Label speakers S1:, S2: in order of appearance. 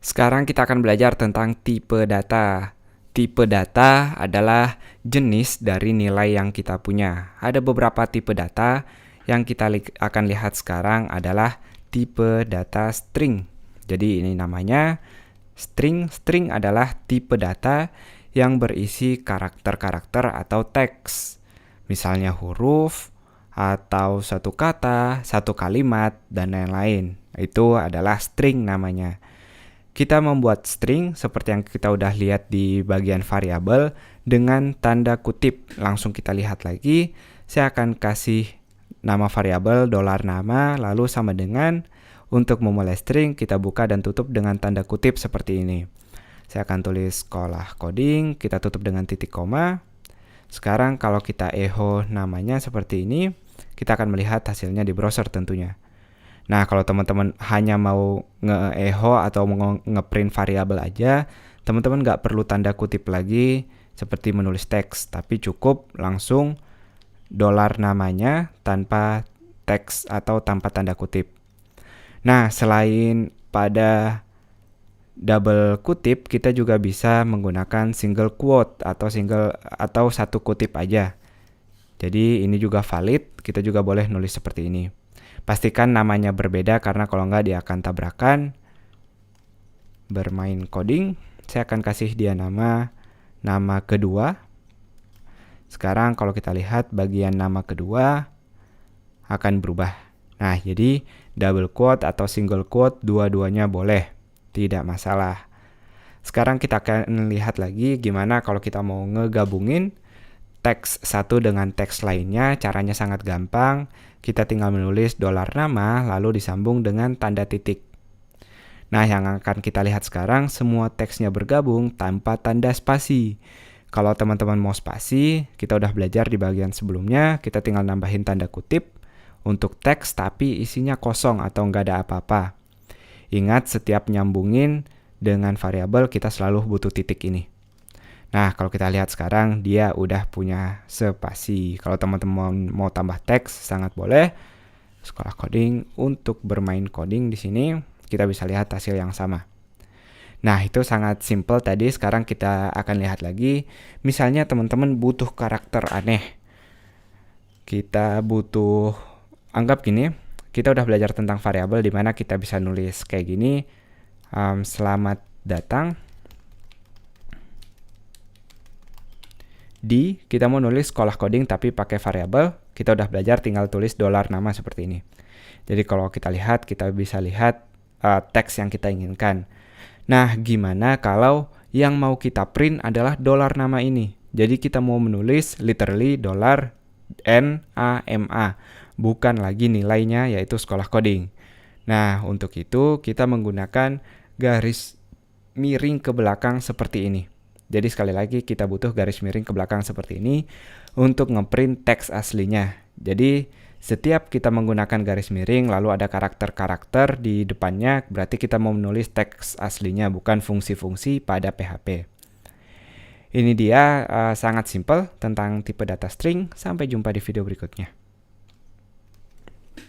S1: Sekarang kita akan belajar tentang tipe data. Tipe data adalah jenis dari nilai yang kita punya. Ada beberapa tipe data yang kita akan lihat sekarang adalah tipe data string. Jadi ini namanya string. String adalah tipe data yang berisi karakter-karakter atau teks. Misalnya huruf, atau satu kata, satu kalimat, dan lain-lain. Itu adalah string namanya. Kita membuat string seperti yang kita udah lihat di bagian variabel dengan tanda kutip. Langsung kita lihat lagi. Saya akan kasih nama variabel $nama lalu sama dengan untuk memulai string kita buka dan tutup dengan tanda kutip seperti ini. Saya akan tulis sekolah coding, kita tutup dengan titik koma. Sekarang kalau kita echo namanya seperti ini, kita akan melihat hasilnya di browser tentunya. Nah, kalau teman-teman hanya mau nge-echo atau mau nge-print variabel aja, teman-teman nggak perlu tanda kutip lagi seperti menulis teks, tapi cukup langsung $namanya tanpa teks atau tanpa tanda kutip. Nah, selain pada double kutip, kita juga bisa menggunakan single quote atau satu kutip aja. Jadi ini juga valid, kita juga boleh nulis seperti ini. Pastikan namanya berbeda karena kalau nggak dia akan tabrakan. Bermain coding, saya akan kasih dia nama kedua. Sekarang kalau kita lihat bagian nama kedua akan berubah. Nah, jadi double quote atau single quote dua-duanya boleh, tidak masalah. Sekarang kita akan lihat lagi gimana kalau kita mau ngegabungin teks satu dengan teks lainnya. Caranya sangat gampang. Kita tinggal menulis $nama lalu disambung dengan tanda titik. Nah, yang akan kita lihat sekarang semua teksnya bergabung tanpa tanda spasi. Kalau teman-teman mau spasi, kita udah belajar di bagian sebelumnya, kita tinggal nambahin tanda kutip untuk teks tapi isinya kosong atau nggak ada apa-apa. Ingat, setiap nyambungin dengan variabel kita selalu butuh titik ini. Nah, kalau kita lihat sekarang dia udah punya spasi. Kalau teman-teman mau tambah teks sangat boleh. Sekolah coding untuk bermain coding di sini kita bisa lihat hasil yang sama. Nah, itu sangat simple tadi. Sekarang kita akan lihat lagi. Misalnya teman-teman butuh karakter aneh. Kita butuh, anggap gini, kita udah belajar tentang variabel di mana kita bisa nulis kayak gini. Selamat datang. Kita mau nulis sekolah coding tapi pakai variabel, kita udah belajar tinggal tulis $nama seperti ini. Jadi kalau kita lihat, kita bisa lihat teks yang kita inginkan. Nah, gimana kalau yang mau kita print adalah $nama ini? Jadi kita mau menulis literally $NAMA, bukan lagi nilainya yaitu sekolah coding. Nah, untuk itu kita menggunakan garis miring ke belakang seperti ini. Jadi sekali lagi kita butuh garis miring ke belakang seperti ini untuk ngeprint teks aslinya. Jadi setiap kita menggunakan garis miring lalu ada karakter-karakter di depannya, berarti kita mau menulis teks aslinya bukan fungsi-fungsi pada PHP. Ini dia sangat simpel tentang tipe data string. Sampai jumpa di video berikutnya.